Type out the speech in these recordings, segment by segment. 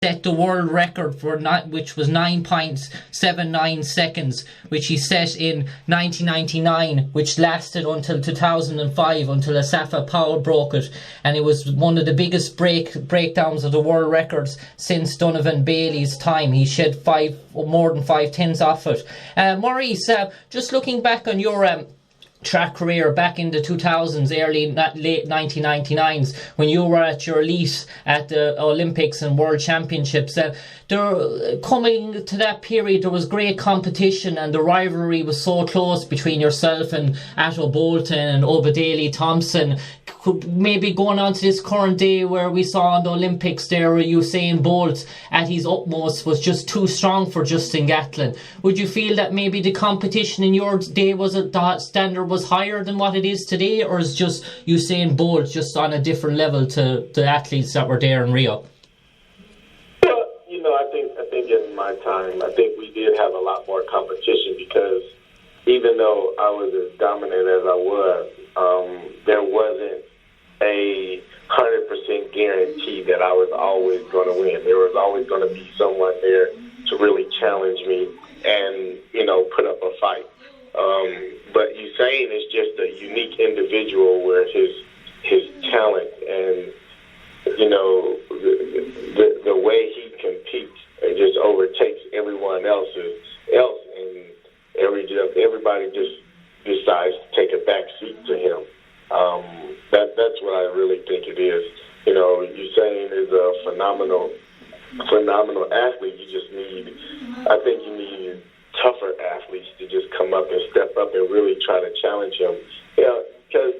set the world record for which was 9.79 seconds, which he set in 1999, which lasted until 2005, until Asafa Powell broke it, and it was one of the biggest breakdowns of the world records since Donovan Bailey's time. He shed more than 5/10 off it. Maurice, just looking back on your track career back in the 2000s, late 1999s, when you were at your elite at the Olympics and World Championships, coming to that period, there was great competition and the rivalry was so close between yourself and Atto Bolton and Obadeli Thompson. Maybe going on to this current day where we saw in the Olympics there Usain Bolt at his utmost was just too strong for Justin Gatlin. Would you feel that maybe the competition in your day the standard was higher than what it is today, or is just Usain Bolt just on a different level to the athletes that were there in Rio? Well, I think in my time, I think we did have a lot more competition, because even though I was as dominant as I was, there wasn't a 100% guarantee that I was always going to win. There was always going to be someone there to really challenge me and, put up a fight. But Usain is just a unique individual where his talent and, the way he competes, it just overtakes everyone else, and everybody just decides to take a back seat to him. That's what I really think it is. Usain is a phenomenal athlete. I think you need tougher athletes to just come up and step up and really try to challenge him.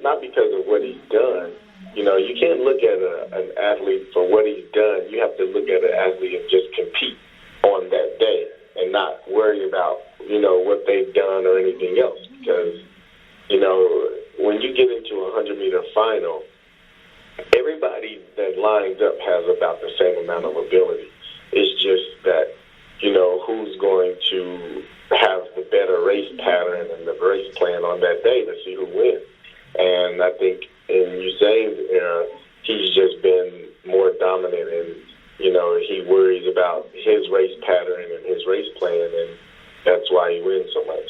Not because of what he's done. You can't look at an athlete for what he's done. You have to look at an athlete and just compete on that day and not worry about, what they've done or anything else. Because, when you get into a 100-meter final, everybody that lines up has about the same amount of ability. It's just that, who's going to have the better race pattern and the race plan on that day to see who wins. And I think in Usain's era, he's just been more dominant, and, he worries about his race pattern and his race plan, and that's why he wins so much.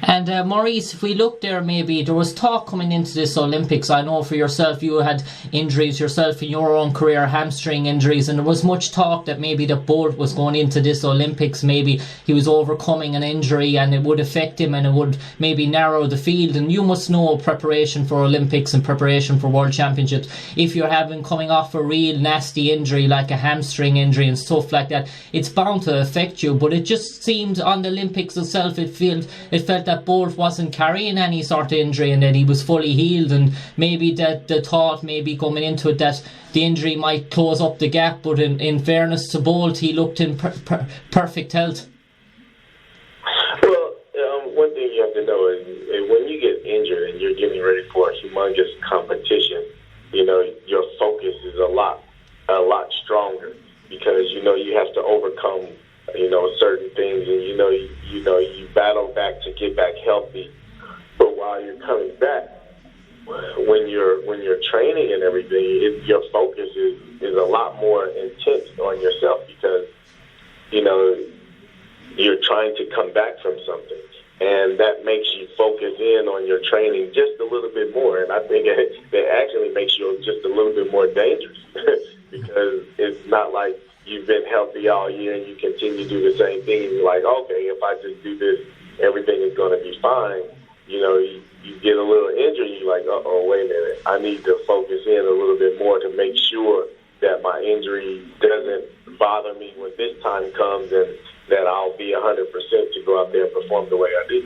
And Maurice, if we look there, maybe there was talk coming into this Olympics. I know for yourself, you had injuries yourself in your own career, hamstring injuries, and there was much talk that maybe that Bolt was going into this Olympics. Maybe he was overcoming an injury and it would affect him and it would maybe narrow the field. And you must know preparation for Olympics and preparation for World Championships. If you're coming off a real nasty injury like a hamstring injury and stuff like that, it's bound to affect you. But it just seemed on the Olympics itself, it felt that Bolt wasn't carrying any sort of injury and that he was fully healed, and maybe that the thought maybe coming into it that the injury might close up the gap, but in fairness to Bolt, he looked in perfect health. Well, one thing you have to know is when you get injured and you're getting ready for a humongous competition, your focus is a lot stronger, because you have to overcome certain things, and you battle back to get back healthy. But while you're coming back, when you're training and everything, your focus is a lot more intense on yourself, because you're trying to come back from something, and that makes you focus in on your training just a little bit more. And I think that actually makes you just a little bit more dangerous because it's not like you've been healthy all year and you continue to do the same thing, and you're like, okay, if I just do this, everything is going to be fine. You get a little injury, you're like, wait a minute, I need to focus in a little bit more to make sure that my injury doesn't bother me when this time comes, and that I'll be 100% to go out there and perform the way I did.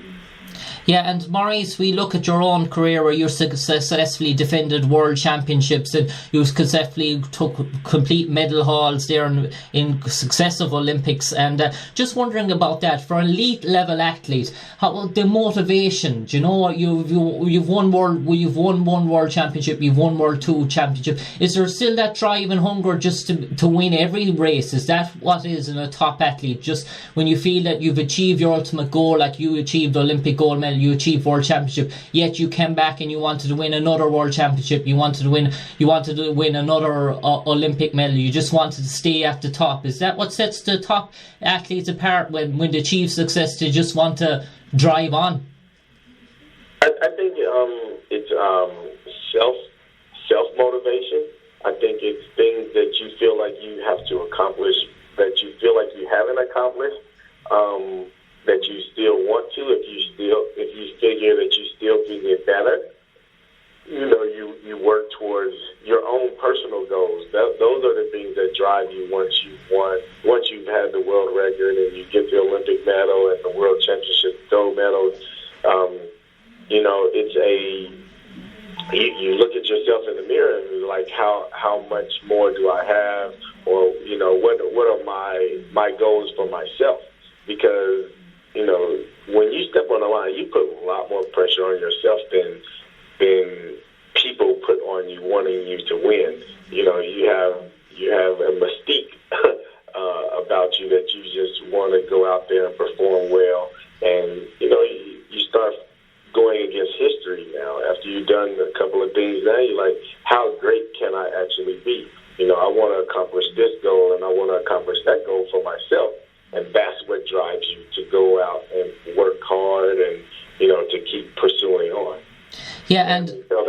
Yeah, and Maurice, we look at your own career where you successfully defended world championships and you successfully took complete medal hauls there in successive Olympics, and just wondering about that for an elite level athlete, how the motivation, you've won one world championship, you've won World 2 championship. Is there still that drive and hunger just to win every race? Is that what is in a top athlete? Just when you feel that you've achieved your ultimate goal, like you achieved Olympic gold medal medal, you achieved world championship, yet you came back and you wanted to win another world championship, you wanted to win another Olympic medal, you just wanted to stay at the top. Is that what sets the top athletes apart when they achieve success? They just want to drive on? I think it's self motivation. I think it's things that you feel like you have to accomplish, that you feel like you haven't accomplished, that you still want to. If you figure that you still can get better, you work towards your own personal goals. Those are the things that drive you once you've won, once you've had the world record and you get the Olympic medal and the world championship gold medals. You look at yourself in the mirror and you're like, how much more do I have? Or, what are my goals for myself? Because, when you step on the line, you put a lot more pressure on yourself than people put on you wanting you to win. You have a mystique about you that you just want to go out there and perform well. And, you start going against history now. After you've done a couple of things now, you're like, how great can I actually be? I want to accomplish this goal and I want to accomplish that goal for myself. And that's what drives you to go out and work hard and, to keep pursuing on. Yeah, and until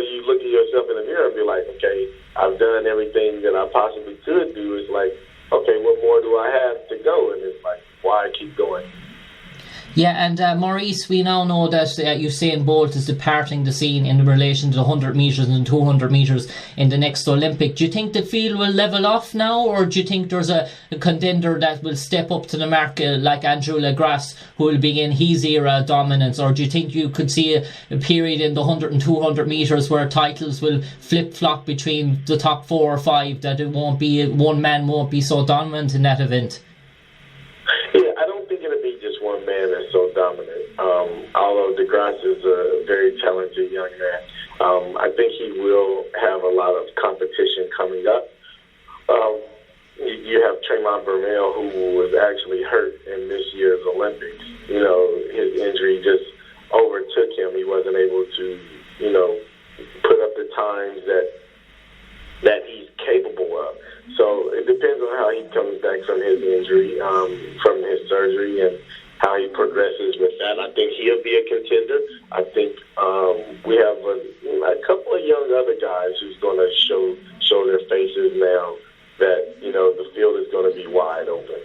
you look at yourself in the mirror and be like, okay, I've done everything that I possibly could do. It's like, okay, what more do I have to go? And it's like, why keep going? Yeah, and Maurice, we now know that Usain Bolt is departing the scene in relation to the 100 metres and 200 metres in the next Olympic. Do you think the field will level off now, or do you think there's a contender that will step up to the mark like Andrew Legrasse, who will begin his era of dominance? Or do you think you could see a period in the 100 and 200 metres where titles will flip-flop between the top 4 or 5, that it won't be, one man won't be so dominant in that event? One man that's so dominant. Although DeGrasse is a very talented young man, I think he will have a lot of competition coming up. You have Tremont Burmell, who was actually hurt in this year's Olympics. His injury just overtook him. He wasn't able to, put up the times that he's capable of. So it depends on how he comes back from his injury, from his surgery, and how he progresses with that. I think he'll be a contender. I think we have a couple of young other guys who's going to show their faces now that, the field is going to be wide open.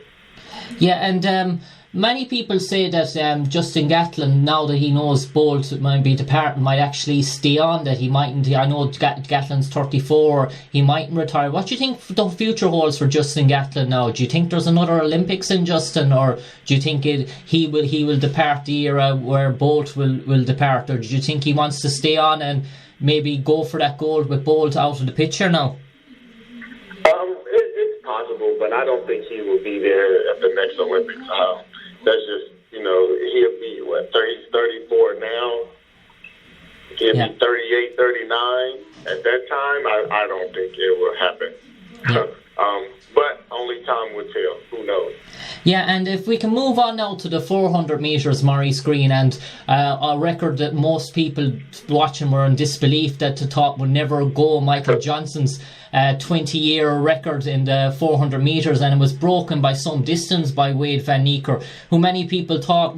Yeah, and many people say that Justin Gatlin, now that he knows Bolt might be departing, might actually stay on, that he mightn't. I know Gatlin's 34, he mightn't retire. What do you think the future holds for Justin Gatlin now? Do you think there's another Olympics in Justin, or do you think he will depart the era where Bolt will depart, or do you think he wants to stay on and maybe go for that gold with Bolt out of the picture now? It's possible, but I don't think he will be there at the next Olympics. That's just, he'll be, 34 now. He'll be 38, 39. At that time, I don't think it will happen. Yeah. But only time will tell. Who knows? Yeah, and if we can move on now to the 400 metres, Maurice Greene, and a record that most people watching were in disbelief that the top would never go, Michael Johnson's 20-year record in the 400 metres, and it was broken by some distance by Wayde Van Niekerk, who many people thought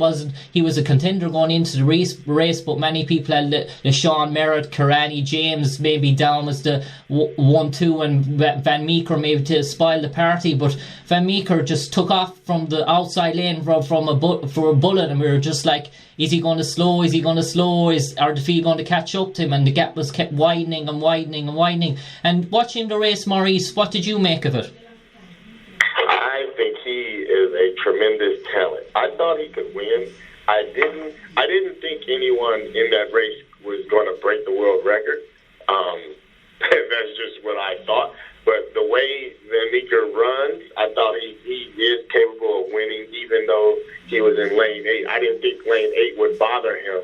he was a contender going into the race, but many people had LeSean Merritt, Karani James maybe down as the 1-2, and Van Niekerk maybe to spoil the party, but Van Niekerk just took off from the outside lane for a bullet, and we were just like, is he going to slow? Are the field going to catch up to him? And the gap was kept widening and widening and widening. And watching the race, Maurice, what did you make of it? I think he is a tremendous talent. I thought he could win. I didn't think anyone in that race was going to break the world record. That's just what I thought. But the way Van Niekerk runs, I thought he is capable of winning, even though he was in lane 8. I didn't think lane 8 would bother him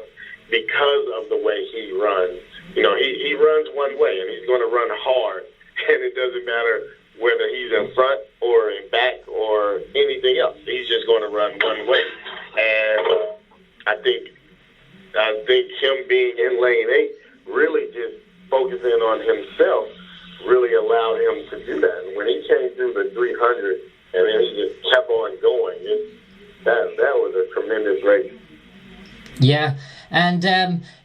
because of the way he runs. He runs one way, and he's going to run hard, and it doesn't matter whether he's in front or in back or anything else. He's just going to run one way. And in lane 8, really just focusing on himself really allowed him to do that. And when he came through the 300 and then he just kept on going, that was a tremendous race. Yeah, and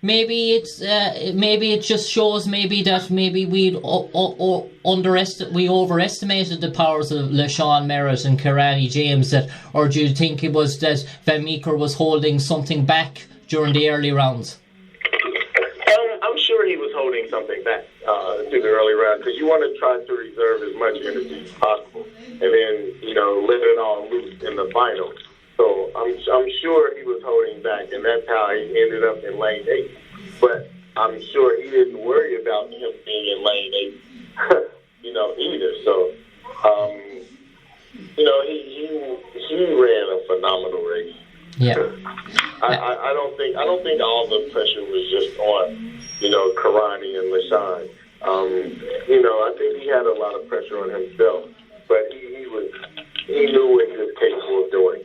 maybe it just shows that we overestimated the powers of LaShawn Merritt and Karani James, or do you think it was that Van Niekerk was holding something back during the early rounds? I'm sure he was holding something back through the early round, because you want to try to reserve as much energy as possible, and then let it all loose in the final. So I'm sure he was holding back, and that's how he ended up in lane 8. But I'm sure he didn't worry about him being in lane 8, either. So, he ran a phenomenal race. Yeah. I don't think all the pressure was just on, Karani and LaShawn. I think he had a lot of pressure on himself, but he knew what he was capable of doing.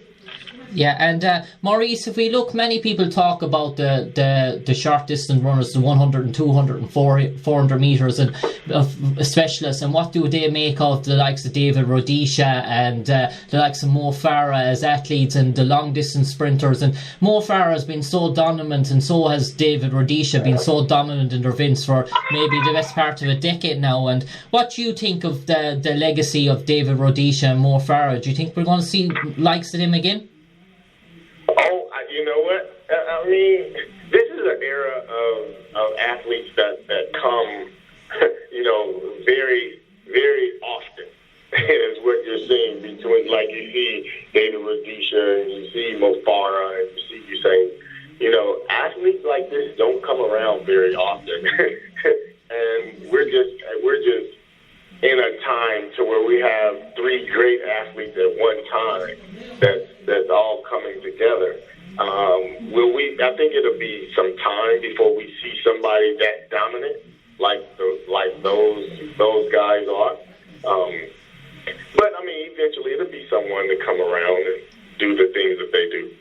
Yeah, and Maurice, if we look, many people talk about the short distance runners, the 100 and 200 and 400 metres and specialists, and what do they make of the likes of David Rhodesia and the likes of Mo Farah as athletes, and the long distance sprinters? And Mo Farah has been so dominant, and so has David Rhodesia been so dominant in their events for maybe the best part of a decade now. And what do you think of the legacy of David Rhodesia and Mo Farah? Do you think we're going to see likes of him again? Oh, you know what? I mean, this is an era of athletes that come, very, very often. Is what you're seeing between, like, you see David Rhodesia and you see Mo Farah and you see Usain. Athletes like this don't come around very often, and we're just in a time to where we have 3 great athletes at one time that's all coming together. I think it'll be some time before we see somebody that dominant like those guys are. But I mean, eventually it'll be someone to come around and do the things that they do.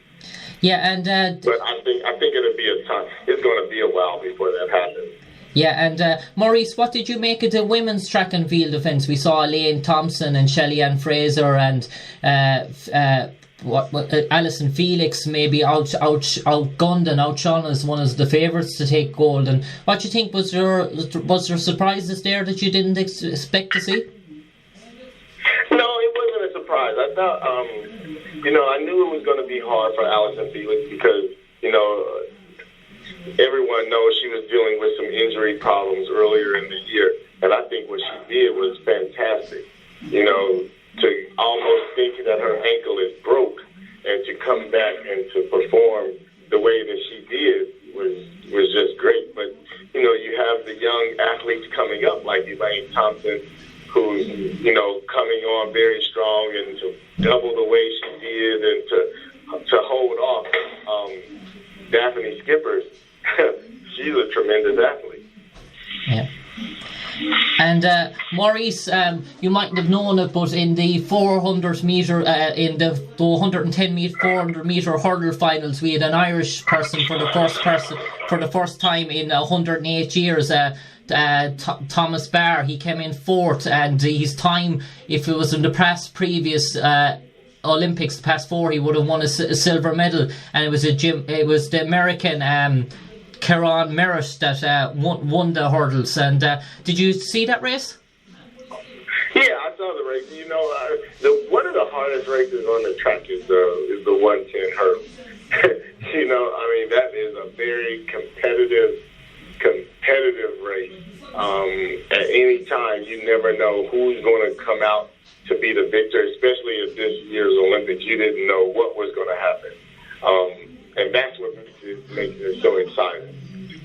Yeah, and but I think it'll be a time. It's going to be a while before that happens. Yeah, and Maurice, what did you make of the women's track and field events? We saw Elaine Thompson and Shelly-Ann Fraser and Alison Felix maybe outgunned and outshone as one of the favourites to take gold. And what do you think, was there surprises there that you didn't expect to see? No, it wasn't a surprise. I thought, I knew it was going to be hard for Alison Felix because, everyone knows she was dealing with some injury problems earlier in the year. And I think what she did was fantastic. To almost think that her ankle is broke and to come back and to perform the way that she did was just great. But, you have the young athletes coming up like Elaine Thompson, who's, coming on very strong, and to double the way she did and to hold off Daphne Skippers. She's a tremendous athlete. Yeah. And Maurice, you mightn't have known it, but in the 400 metre, in the 110 metre, 400 metre hurdle finals, we had an Irish person for the first time in 108 years. Thomas Barr, he came in 4th, and his time, if it was in the previous Olympics, the past 4, he would have won a silver medal, and it was the American Karan Merritt that won the hurdles. And did you see that race? Yeah, I saw the race. One of the hardest races on the track is the 110 hurdle. That is a very competitive race. At any time, you never know who's going to come out to be the victor, especially at this year's Olympics. You didn't know what was going to happen. And that's what makes it so exciting.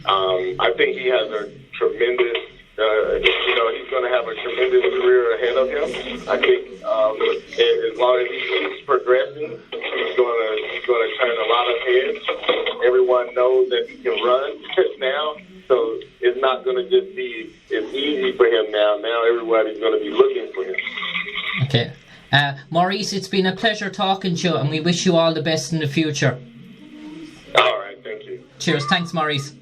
I think he has a tremendous, he's going to have a tremendous career ahead of him. I think as long as he keeps progressing, he's going to turn a lot of heads. Everyone knows that he can run now, so it's not going to just be as easy for him now. Now everybody's going to be looking for him. Okay. Maurice, it's been a pleasure talking to you, and we wish you all the best in the future. All right, thank you. Cheers. Thanks, Maurice.